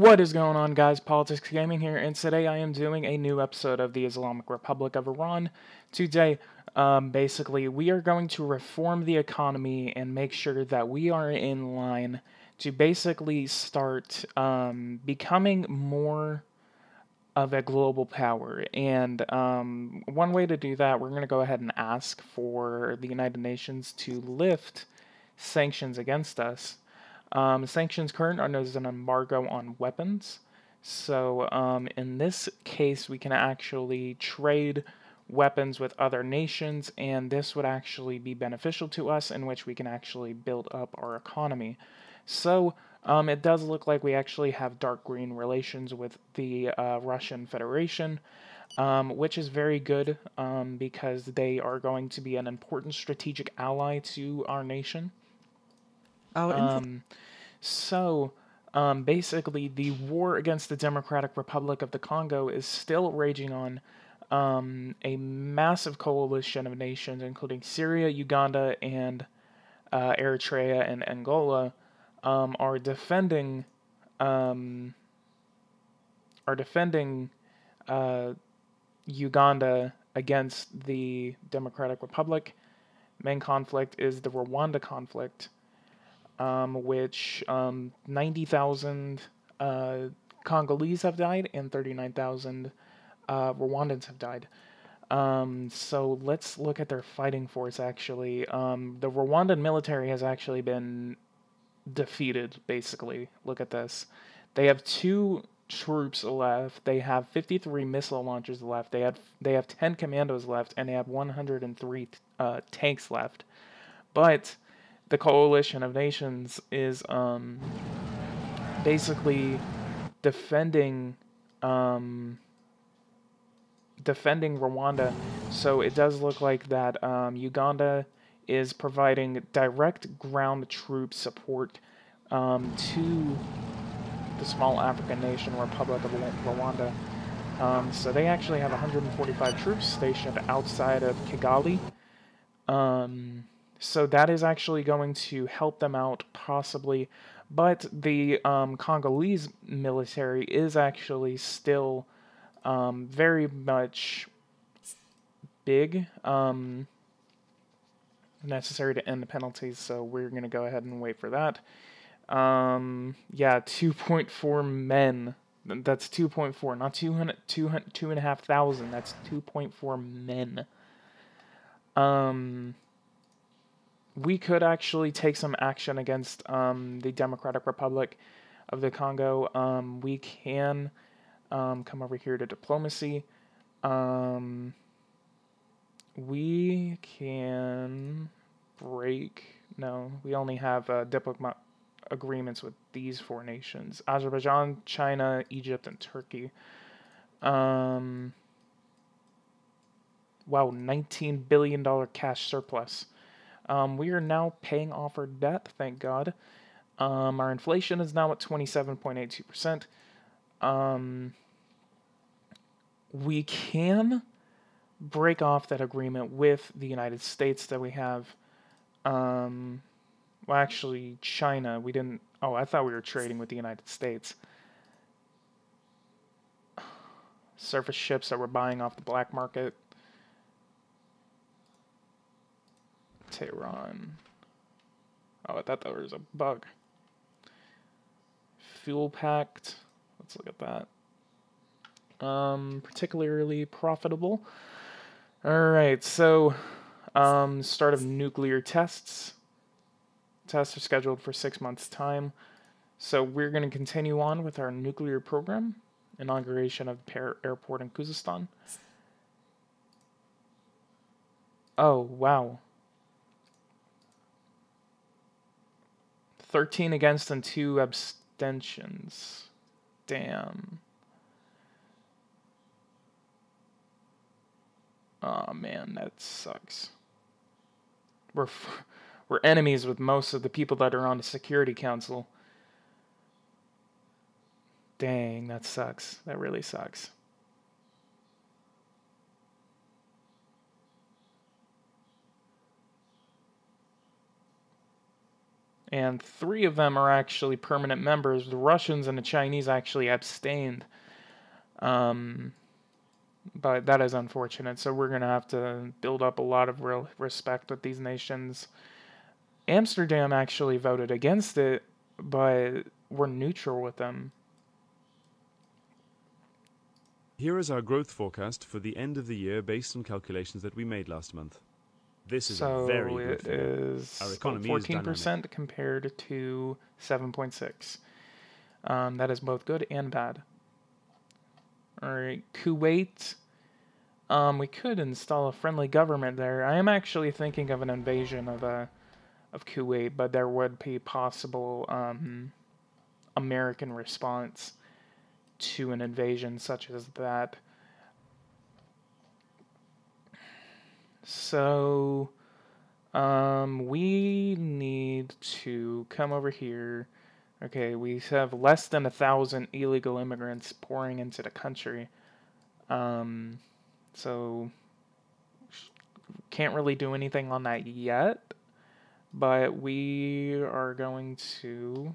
What is going on, guys? Politics Gaming here, and today I am doing a new episode of the Islamic Republic of Iran. Today, basically, we are going to reform the economy and make sure that we are in line to basically start becoming more of a global power. And one way to do that, we're going to go ahead and ask for the United Nations to lift sanctions against us. Sanctions current are known as an embargo on weapons. So in this case, we can actually trade weapons with other nations, and this would actually be beneficial to us, in which we can actually build up our economy. So it does look like we actually have dark green relations with the Russian Federation, which is very good because they are going to be an important strategic ally to our nation. Oh, interesting. So, basically, the war against the Democratic Republic of the Congo is still raging on. A massive coalition of nations, including Syria, Uganda, and Eritrea and Angola, are defending um, uh, Uganda against the Democratic Republic. Main conflict is the Rwanda conflict, which 90,000 Congolese have died and 39,000 Rwandans have died. So let's look at their fighting force, actually. The Rwandan military has actually been defeated, basically. Look at this. They have 2 troops left. They have 53 missile launchers left. They have 10 commandos left, and they have 103 tanks left. But the coalition of nations is basically defending defending Rwanda. So it does look like that Uganda is providing direct ground troop support to the small African nation Republic of Rwanda. So they actually have 145 troops stationed outside of Kigali. So that is actually going to help them out, possibly. But the Congolese military is actually still very much big, necessary to end the penalties, so we're going to go ahead and wait for that. Yeah, 2.4 men. That's 2.4, not 2,500. That's 2.4 men. We could actually take some action against the Democratic Republic of the Congo. We can come over here to diplomacy. We can break. No, we only have diplomatic agreements with these 4 nations: Azerbaijan, China, Egypt, and Turkey. Wow, $19 billion cash surplus. We are now paying off our debt, thank God. Our inflation is now at 27.82%. We can break off that agreement with the United States that we have. Well, actually, China. We didn't. Oh, I thought we were trading with the United States. Surface ships that we're buying off the black market. Tehran. Oh, I thought that was a bug. Fuel pact. Let's look at that. Particularly profitable. Alright, so start of nuclear tests. Tests are scheduled for 6 months' time. So we're going to continue on with our nuclear program. Inauguration of airport in Khuzestan. Oh, wow. 13 against and 2 abstentions. Damn. Oh man, that sucks. We're enemies with most of the people that are on the Security Council. Dang, that sucks. That really sucks. and 3 of them are actually permanent members. The Russians and the Chinese actually abstained. But that is unfortunate, so we're going to have to build up a lot of real respect with these nations. Amsterdam actually voted against it, but we're neutral with them. Here is our growth forecast for the end of the year based on calculations that we made last month. This is a very good figure. Our economy 14% compared to 7.6. That is both good and bad. Alright, Kuwait. We could install a friendly government there. I am actually thinking of an invasion of Kuwait, but there would be possible American response to an invasion such as that. So, we need to come over here. Okay, we have less than 1,000 illegal immigrants pouring into the country. So, can't really do anything on that yet. But we are going to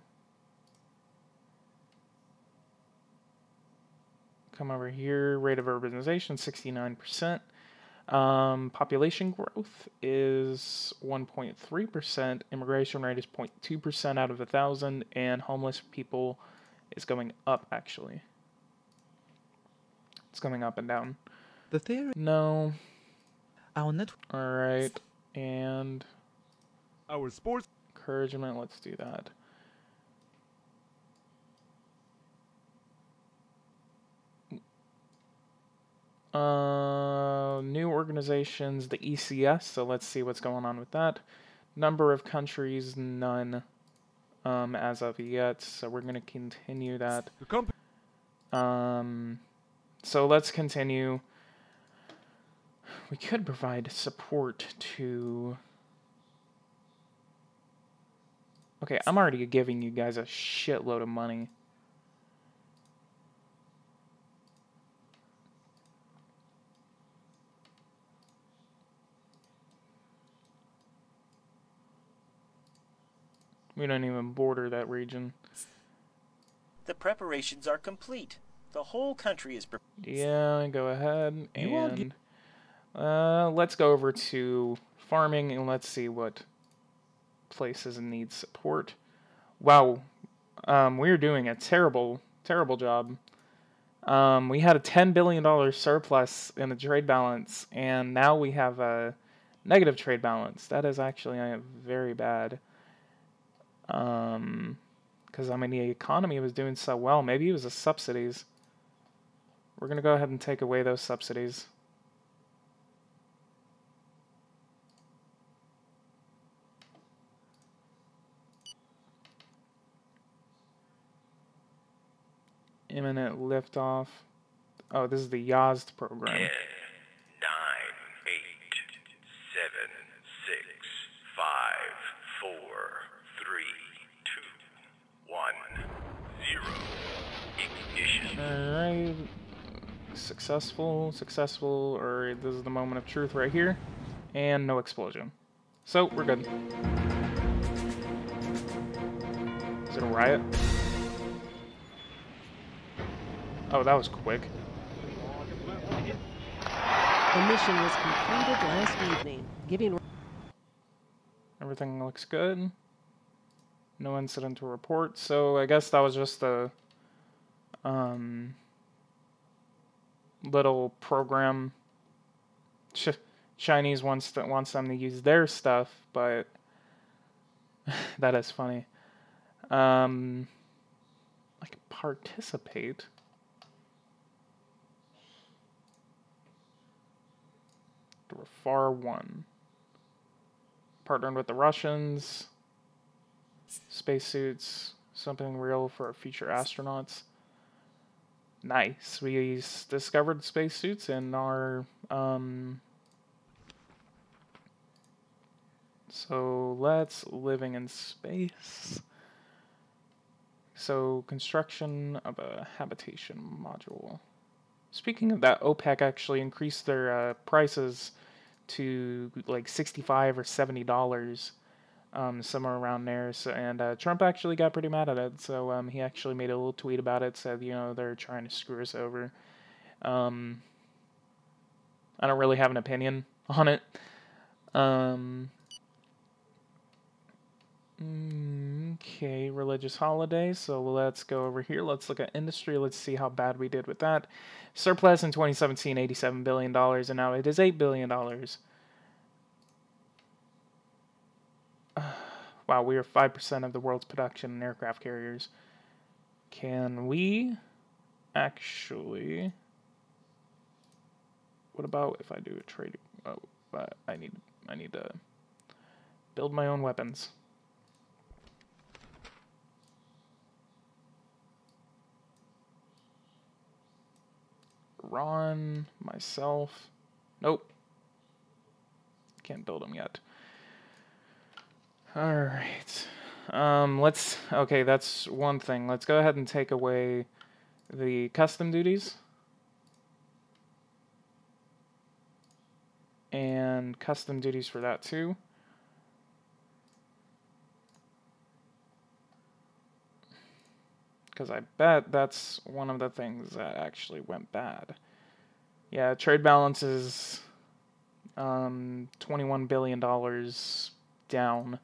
come over here. Rate of urbanization, 69%. Population growth is 1.3%. Immigration rate is 0.2% out of 1,000. And homeless people is going up, actually. It's going up and down. The theory. No. Our net. Alright. And our sports encouragement, let's do that. New organizations, the ECS, so let's see what's going on with that. Number of countries, none as of yet, so we're going to continue that. So let's continue. We could provide support to... Okay, I'm already giving you guys a shitload of money. We don't even border that region. The preparations are complete. The whole country is prepared. Yeah, go ahead and let's go over to farming and let's see what places need support. Wow, we're doing a terrible job. We had a $10 billion surplus in the trade balance, and now we have a negative trade balance. That is actually very bad. Because, I mean, the economy was doing so well. Maybe it was the subsidies. We're going to go ahead and take away those subsidies. Imminent liftoff. Oh, this is the YASD program. 10, 9, 8, 7, 6, 5, 4, 3, 2, 1, 0. Ignition. Alright. Successful, or this is the moment of truth right here. And no explosion. So, we're good. Is it a riot? Oh, that was quick. The mission was completed last evening, giving... Everything looks good. No incident to report, so I guess that was just a little program. Chinese wants them to use their stuff, but that is funny. Like participate. Far 1. Partnered with the Russians. Spacesuits. Something real for future astronauts. Nice. We discovered spacesuits in our... So let's living in space. So construction of a habitation module. Speaking of that, OPEC actually increased their prices to like $65 or $70 somewhere around there. So, and Trump actually got pretty mad at it. So he actually made a little tweet about it, said, they're trying to screw us over. I don't really have an opinion on it. Okay, religious holidays. So let's go over here. Let's look at industry. Let's see how bad we did with that. Surplus in 2017, $87 billion, and now it is $8 billion. Wow, we are 5% of the world's production in aircraft carriers. Can we actually... What about if I do a trade? Oh, but I need to build my own weapons. Ron, myself. Nope. Can't build them yet. All right. Okay, that's one thing. Let's go ahead and take away the custom duties. And custom duties for that too. Because I bet that's one of the things that actually went bad. Yeah, trade balance is $21 billion down.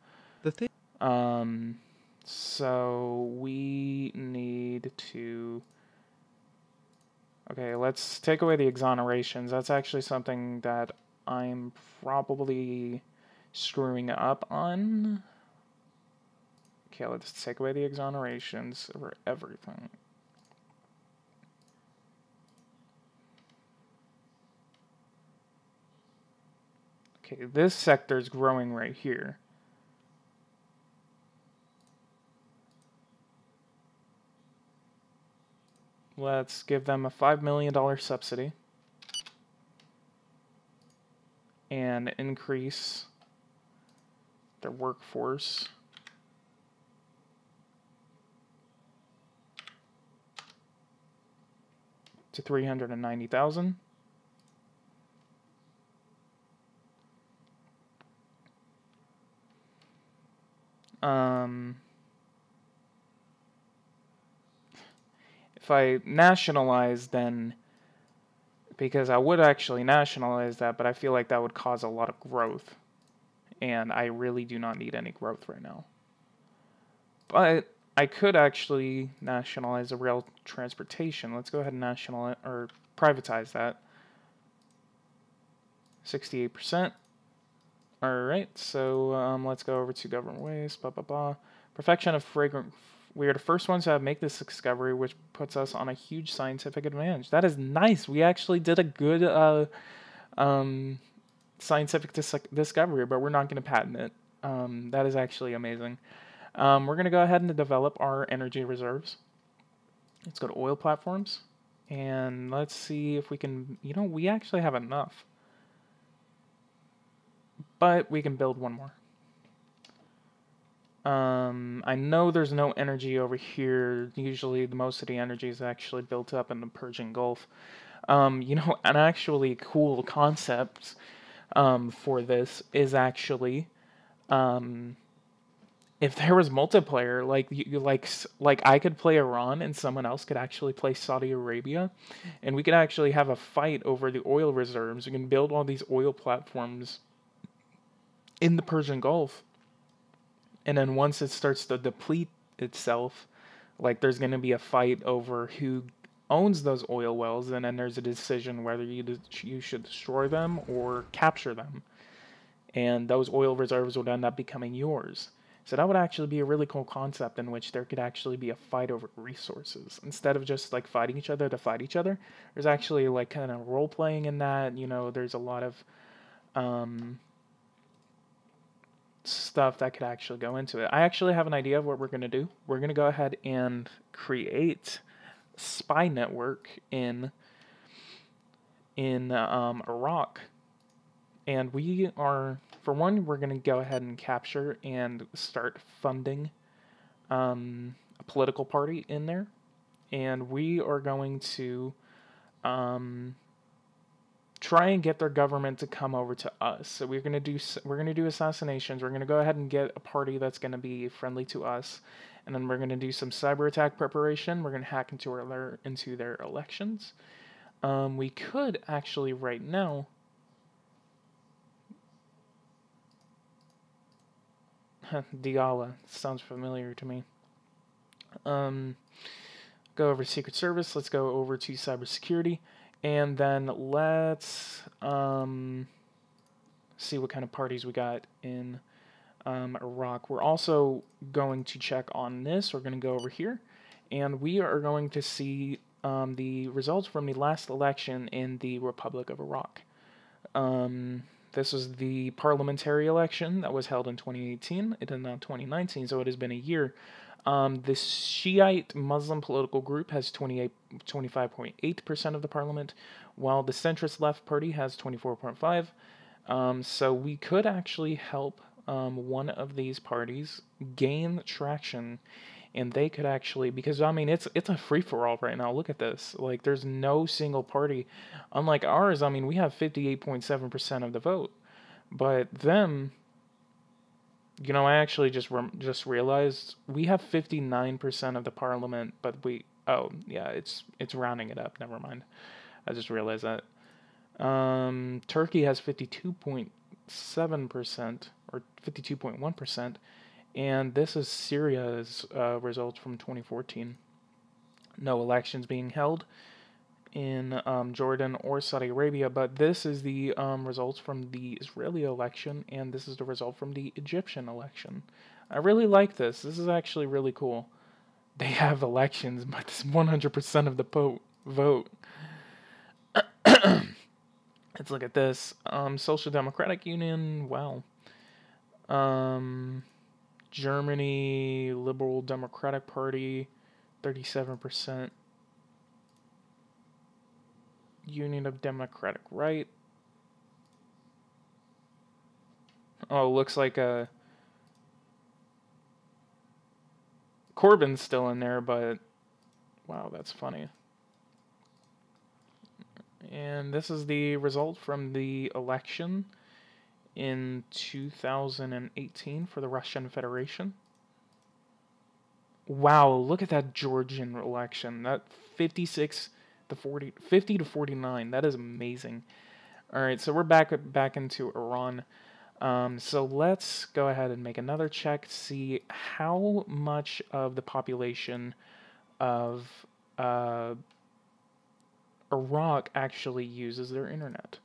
So we need to... Okay, let's take away the exonerations. That's actually something that I'm probably screwing up on. Okay, let's take away the exonerations for everything. Okay, this sector is growing right here. Let's give them a $5 million subsidy and increase their workforce to 390,000. If I nationalize, then, because I would actually nationalize that, but I feel like that would cause a lot of growth, and I really do not need any growth right now. But I could actually nationalize the rail transportation. Let's go ahead and nationalize or privatize that. 68%. Alright, so let's go over to government waste, Perfection of fragrant. We are the first ones to have make this discovery, which puts us on a huge scientific advantage. That is nice. We actually did a good scientific discovery, but we're not going to patent it. That is actually amazing. We're going to go ahead and develop our energy reserves. Let's go to oil platforms, and let's see if we can, we actually have enough. But we can build one more. I know there's no energy over here. Usually most of the energy is actually built up in the Persian Gulf. An actually cool concept for this is actually if there was multiplayer, like I could play Iran and someone else could actually play Saudi Arabia, and we could actually have a fight over the oil reserves. We can build all these oil platforms in the Persian Gulf, and then once it starts to deplete itself, like there's going to be a fight over who owns those oil wells, and then there's a decision whether you should destroy them or capture them, and those oil reserves would end up becoming yours. So that would actually be a really cool concept in which there could actually be a fight over resources. Instead of just like fighting each other to fight each other, there's actually like kind of role playing in that. There's a lot of stuff that could actually go into it. I actually have an idea of what we're going to do. We're going to go ahead and create a spy network in Iraq. And we are, for one, we're going to go ahead and capture and start funding a political party in there. And we are going to try and get their government to come over to us. So we're gonna do assassinations. We're gonna go ahead and get a party that's gonna be friendly to us, and then we're gonna do some cyber attack preparation. We're gonna hack into their elections. We could actually right now. Diala sounds familiar to me. Go over to Secret Service. Let's go over to cybersecurity. And then let's see what kind of parties we got in Iraq. We're also going to check on this. We're going to go over here. And we are going to see the results from the last election in the Republic of Iraq. This was the parliamentary election that was held in 2018. It is now 2019, so it has been a year. The Shiite Muslim political group has 25.8% of the parliament, while the centrist left party has 24.5%. So we could actually help one of these parties gain traction, and they could actually, because I mean it's a free-for-all right now. Look at this. Like, there's no single party. Unlike ours, I mean, we have 58.7% of the vote, but them, you know, I actually just realized we have 59% of the parliament, but oh yeah, it's rounding it up. Never mind. I just realized that. Turkey has 52.7% or 52.1%, and this is Syria's results from 2014. No elections being held in Jordan or Saudi Arabia, but this is the results from the Israeli election, and this is the result from the Egyptian election. I really like this. This is actually really cool. They have elections, but it's 100% of the vote. Let's look at this. Social Democratic Union, wow. Germany, Liberal Democratic Party, 37%. Union of Democratic Right. Oh, looks like Corbyn's still in there, but wow, that's funny. And this is the result from the election in 2018 for the Russian Federation. Wow, look at that Georgian election. That 50 to 49. That is amazing. All right, so we're back into Iran. So let's go ahead and make another check to see how much of the population of Iraq actually uses their internet.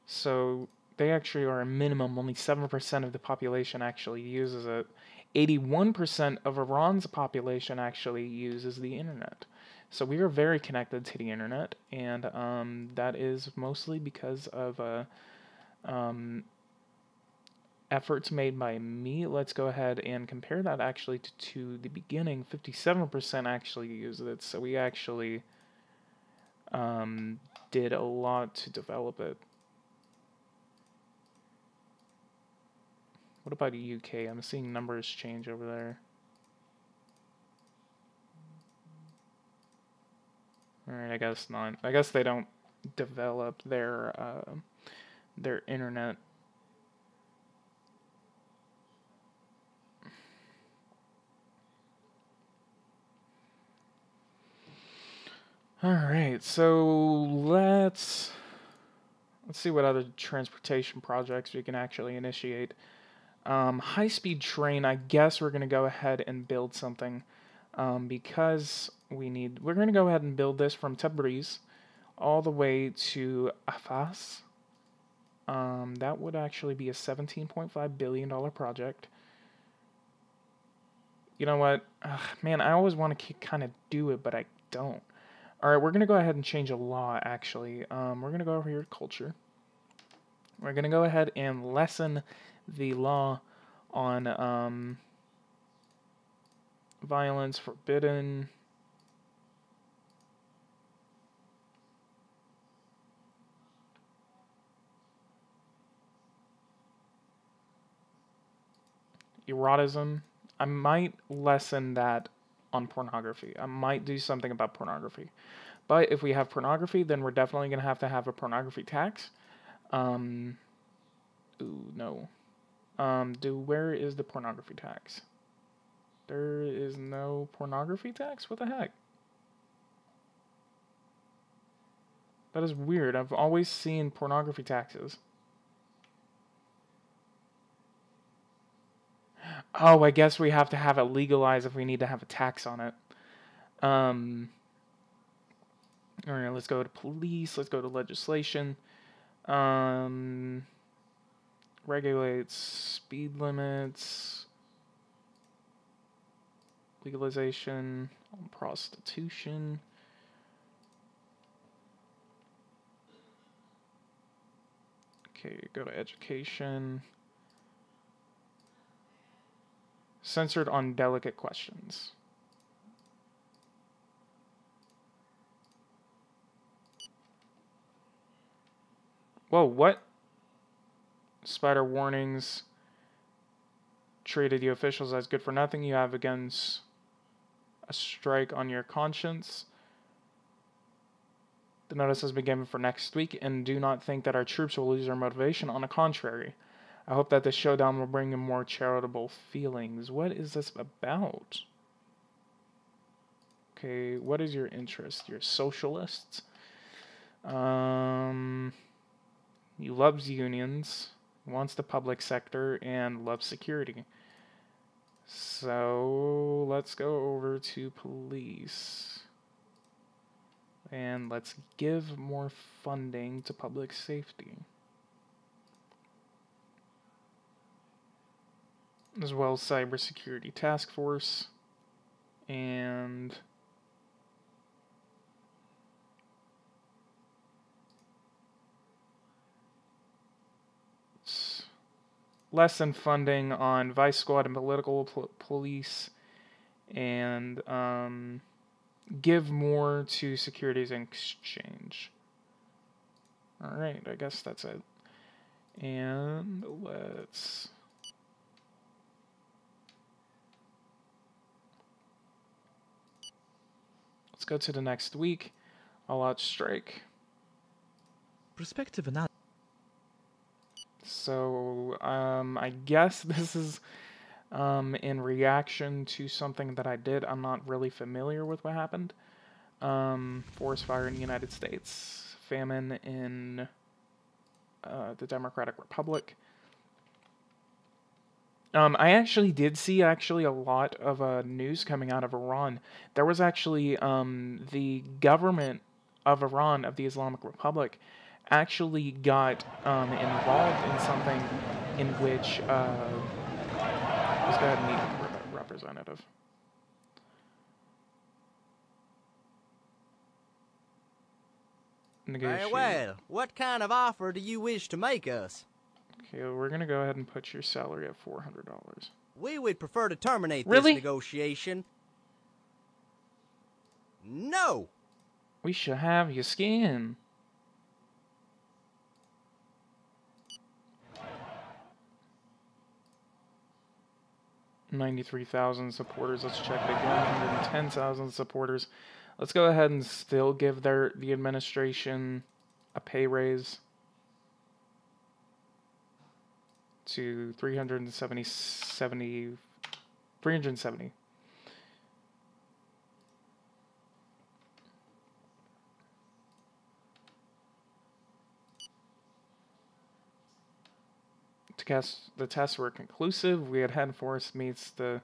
So they actually are a minimum. Only 7% of the population actually uses it. 81% of Iran's population actually uses the internet. So we are very connected to the internet, and that is mostly because of efforts made by me. Let's go ahead and compare that actually to the beginning. 57% actually used it, so we actually did a lot to develop it. What about the UK? I'm seeing numbers change over there. Alright, I guess not. I guess they don't develop their internet. Alright, so let's see what other transportation projects we can actually initiate. High-speed train, I guess we're going to go ahead and build something because we're going to go ahead and build this from Tabriz all the way to Afas. That would actually be a $17.5 billion project. You know what? Man, I always want to kind of do it, but I don't. Alright, we're going to go ahead and change a law, actually. We're going to go over here to culture. We're going to go ahead and lessen the law on violence forbidden. Erotism. I might lessen that on pornography. I might do something about pornography. But if we have pornography, then we're definitely going to have a pornography tax. Ooh, no. Where is the pornography tax? There is no pornography tax? What the heck? That is weird. I've always seen pornography taxes. Oh, I guess we have to have it legalized if we need to have a tax on it. Alright, let's go to police. Let's go to legislation. Regulates speed limits. Legalization on prostitution. Okay, go to education. Censored on delicate questions. Whoa, what? Spider warnings. Treated you officials as good for nothing. You have against a strike on your conscience. The notice has been given for next week, and do not think that our troops will lose their motivation. On the contrary, I hope that this showdown will bring in more charitable feelings. What is this about? Okay, what is your interest? You're socialists. He loves unions, wants the public sector, and loves security. So let's go over to police. And let's give more funding to public safety. As well as cybersecurity task force. And lessen funding on vice squad and political police. And give more to securities and exchange. Alright, I guess that's it. And let's go to the next week. All out strike. Prospective analysis. So, I guess this is in reaction to something that I did. I'm not really familiar with what happened. Forest fire in the United States. Famine in the Democratic Republic. I actually did see a lot of news coming out of Iran. There was actually the government of Iran, of the Islamic Republic, actually got involved in something in which... let's go ahead and meet with the representative. Very well. What kind of offer do you wish to make us? Okay, we're going to go ahead and put your salary at $400. We would prefer to terminate Really? this negotiation. No! We should have your skin. $93,000 supporters. Let's check it again. 110,000 supporters. Let's go ahead and still give the administration a pay raise to 370. The tests were conclusive. We had Forest meets to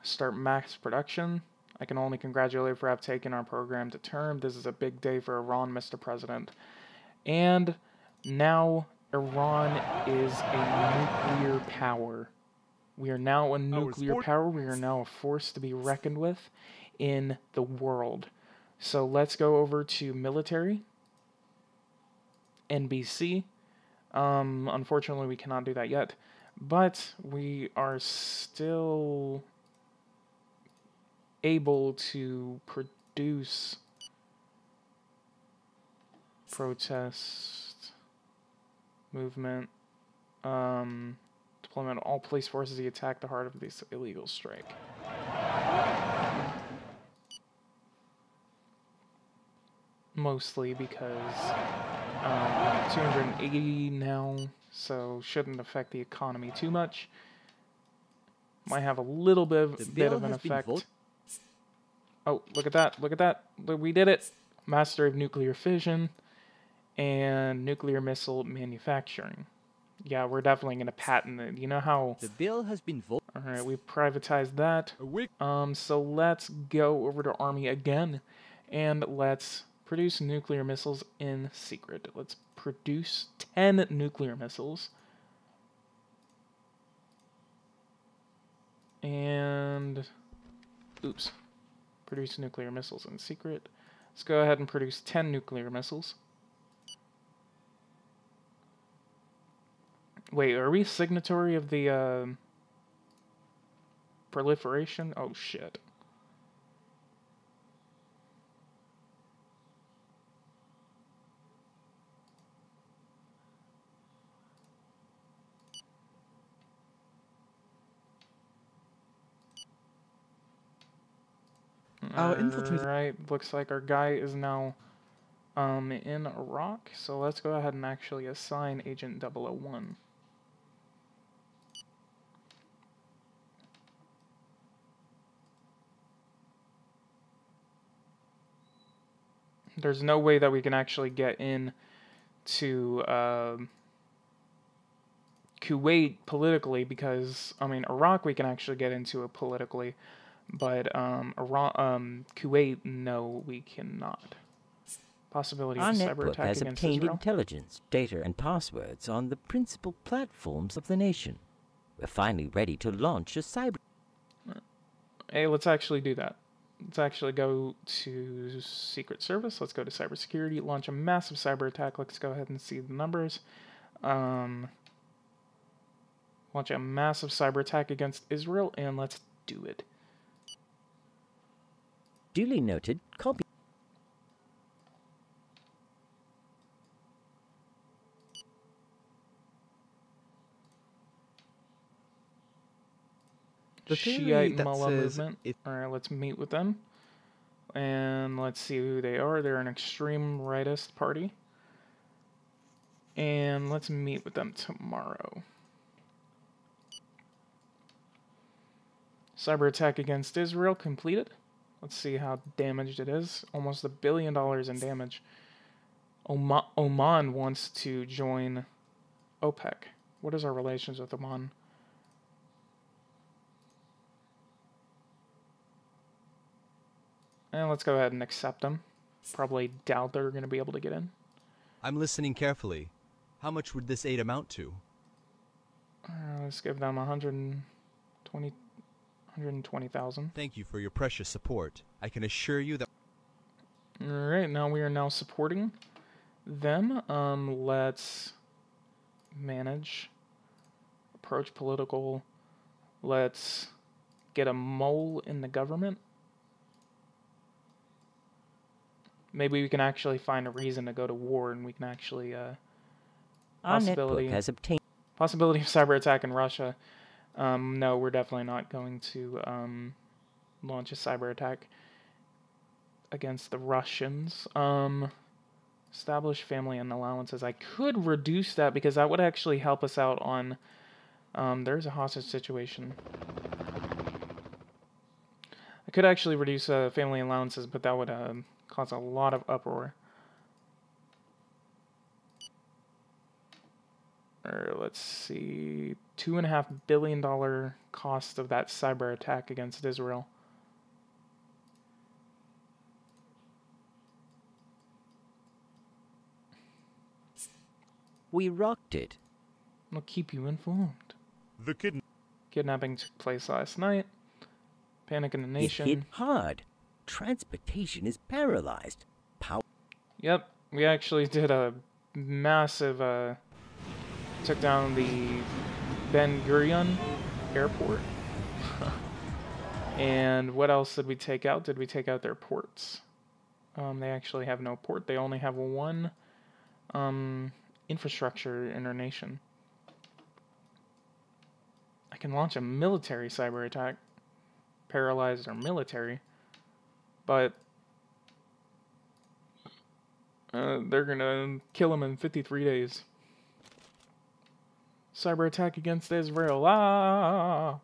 start max production. I can only congratulate for have taken our program to term. This is a big day for Iran, Mr. President. And now Iran is a nuclear power. We are now a nuclear power. We are now a force to be reckoned with in the world. So let's go over to military. NBC. Unfortunately, we cannot do that yet. But we are still able to produce protest movement, deployment of all police forces to attack the heart of this illegal strike. mostly because 280 now, so shouldn't affect the economy too much. Might have a little bit of an effect. Oh, look at that! Look at that! We did it! Master of nuclear fission and nuclear missile manufacturing. Yeah, we're definitely gonna patent it. You know how The bill has been voted. all right, we privatized that. So let's go over to Army again, and let's produce nuclear missiles in secret. Let's produce 10 nuclear missiles. And, oops, produce nuclear missiles in secret. Let's go ahead and produce 10 nuclear missiles. Wait, are we signatory of the, proliferation? Oh, shit. Alright, looks like our guy is now in Iraq, so let's go ahead and actually assign Agent 001. There's no way that we can actually get in to Kuwait politically because, I mean, Iraq we can actually get into it politically, but Kuwait, no, we cannot. Possibility of Our a cyber network attack has against obtained Israel. intelligence, data, and passwords on the principal platforms of the nation. We're finally ready to launch a cyber... Hey, let's actually do that. Let's actually go to Secret Service. Let's go to cybersecurity, launch a massive cyber attack. Let's go ahead and see the numbers. Launch a massive cyber attack against Israel, and let's do it. Duly noted. Copy. The Shiite that Mullah says movement. Alright, let's meet with them. And let's see who they are. They're an extreme rightist party. And let's meet with them tomorrow. Cyber attack against Israel completed. Let's see how damaged it is. Almost $1 billion in damage. Oman wants to join OPEC. What is our relations with Oman? And let's go ahead and accept them. Probably doubt they're going to be able to get in. I'm listening carefully. How much would this aid amount to? Let's give them 120,000. Thank you for your precious support. I can assure you that... Alright, now we are now supporting them. Let's manage. Approach political. Let's get a mole in the government. Maybe we can actually find a reason to go to war, and we can actually Our network has obtained... Possibility of cyber attack in Russia. No, we're definitely not going to launch a cyber attack against the Russians. Establish family and allowances. I could reduce that because that would actually help us out on... there's a hostage situation. I could actually reduce family allowances, but that would cause a lot of uproar. Or let's see, $2.5 billion cost of that cyber attack against Israel. We rocked it. I'll keep you informed. The Kidnapping took place last night. Panic in the nation. It hit hard. Transportation is paralyzed. Yep, we actually did a massive, took down the Ben Gurion airport. And what else did we take out? Did we take out their ports? They actually have no port. They only have one infrastructure in their nation. I can launch a military cyber attack. Paralyze their military. But They're gonna kill him in 53 days. Cyber attack against Israel. Ah!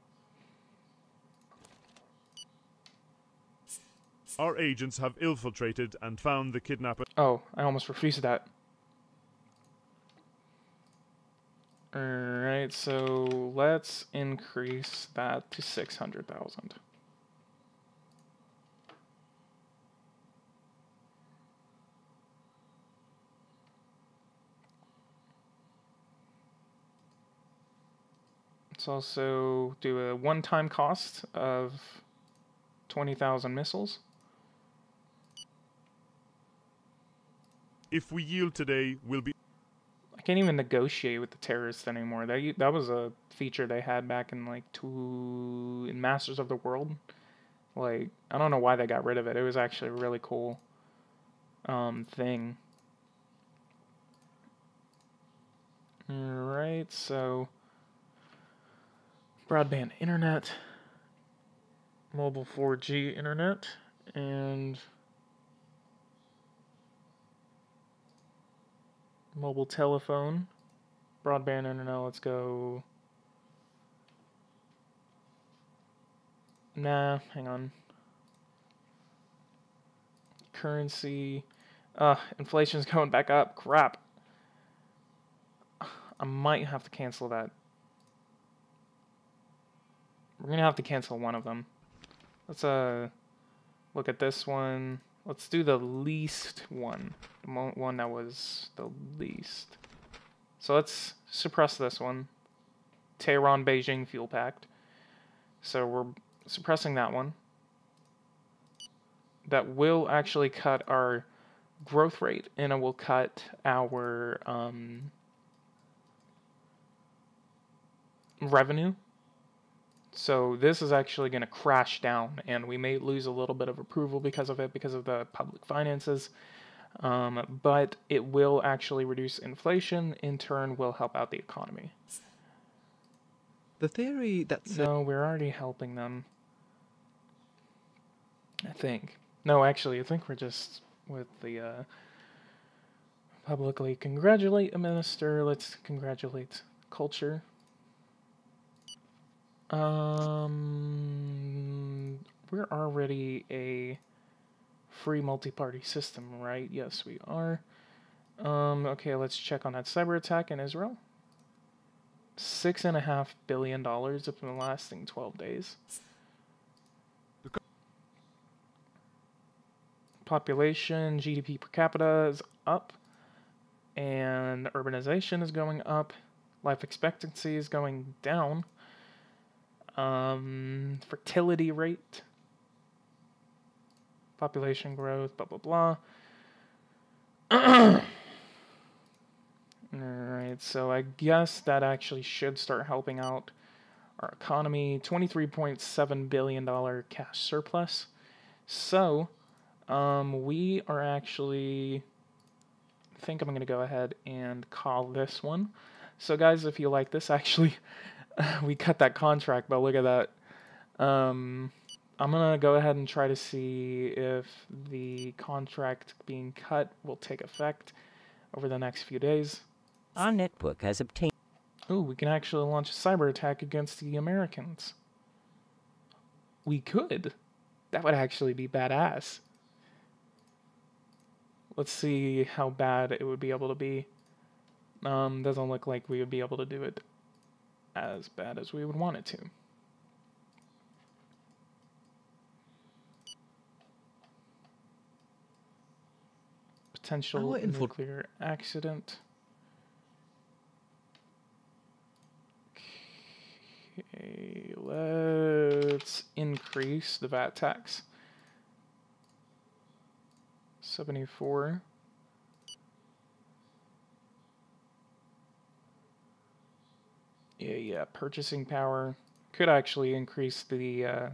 Our agents have infiltrated and found the kidnapper. Oh, I almost refused that. Alright, so let's increase that to 600,000. Let's also do a one-time cost of 20,000 missiles. If we yield today, we'll be... I can't even negotiate with the terrorists anymore. That was a feature they had back in like in Masters of the World. Like, I don't know why they got rid of it. It was actually a really cool thing. Alright, so broadband internet, mobile 4G internet, and mobile telephone, broadband internet, let's go. Nah, hang on. Currency. Inflation's going back up. Crap. I might have to cancel that. We're gonna have to cancel one of them. Let's look at this one. Let's do the least one. The one that was the least. So let's suppress this one. Tehran-Beijing Fuel Pact. So we're suppressing that one. That will actually cut our growth rate, and it will cut our revenue. So this is actually going to crash down, and we may lose a little bit of approval because of it, because of the public finances. But it will actually reduce inflation, in turn will help out the economy. The theory that said... No, we're already helping them. I think. No, actually, I think we're just with the publicly congratulate a minister. Let's congratulate culture. We're already a free multi-party system, right? Yes, we are. Okay, let's check on that cyber attack in Israel. $6.5 billion have been lasting 12 days. Population, GDP per capita is up, and urbanization is going up. Life expectancy is going down. Fertility rate, population growth, blah, blah, blah. Alright, so I guess that actually should start helping out our economy. $23.7 billion cash surplus. So, we are actually... I think I'm going to go ahead and call this one. So guys, if you like this, actually... we cut that contract, but look at that. I'm going to go ahead and try to see if the contract being cut will take effect over the next few days. Our network has obtained... Ooh, we can actually launch a cyber attack against the Americans. We could. That would actually be badass. Let's see how bad it would be able to be. Doesn't look like we would be able to do it as bad as we would want it to. Potential nuclear accident. Okay, let's increase the VAT tax. 74. Yeah, purchasing power could actually increase the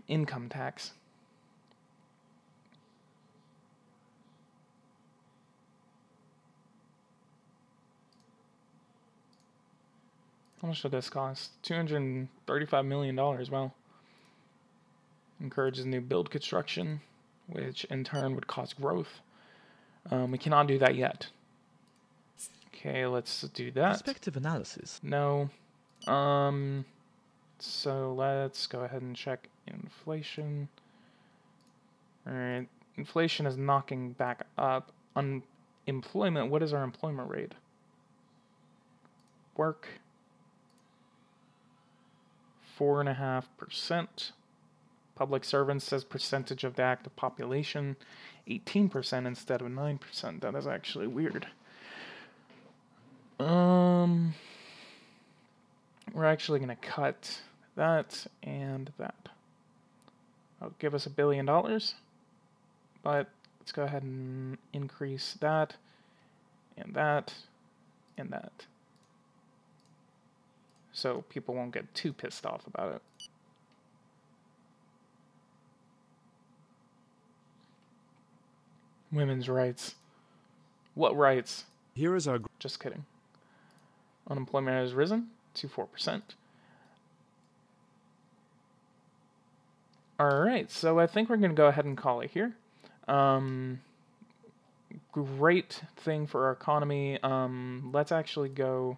income tax. How much did this cost? $235 million. Wow. Encourages new build construction, which in turn would cause growth. We cannot do that yet. Okay, let's do that. Perspective analysis. No. So let's go ahead and check inflation. Alright, inflation is knocking back up. Unemployment, what is our employment rate? Work. 4.5%. Public servants says percentage of the active population, 18% instead of 9%. That is actually weird. We're actually going to cut that and that. That'll give us $1 billion. But let's go ahead and increase that and that and that. So people won't get too pissed off about it. Women's rights. What rights? Here is our... Just kidding. Unemployment has risen to 4%. Alright, so I think we're going to go ahead and call it here. Great thing for our economy. Let's actually go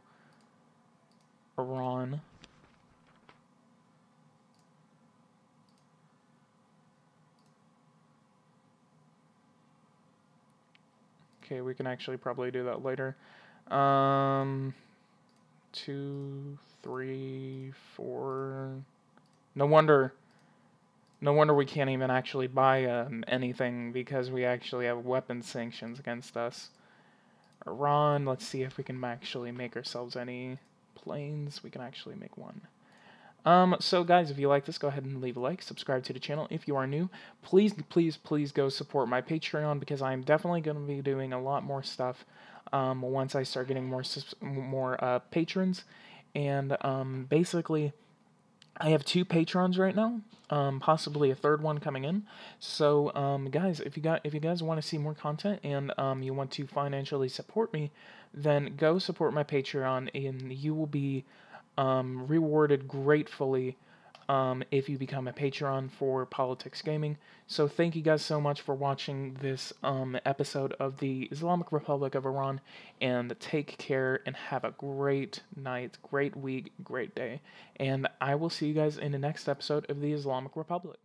Iran. Okay, we can actually probably do that later. 2, 3, 4. No wonder we can't even actually buy anything because we actually have weapons sanctions against us. Iran, let's see if we can actually make ourselves any planes. We can actually make one. So guys, if you like this, go ahead and leave a like, subscribe to the channel. If you are new, please go support my Patreon because I'm definitely going to be doing a lot more stuff once I start getting more patrons. And basically, I have 2 patrons right now, possibly a 3rd one coming in. So guys, if you guys want to see more content and you want to financially support me, then go support my Patreon, and you will be rewarded gratefully if you become a patron for Politics Gaming. So thank you guys so much for watching this episode of the Islamic Republic of Iran, and take care and have a great night, great week, great day, and I will see you guys in the next episode of the Islamic Republic.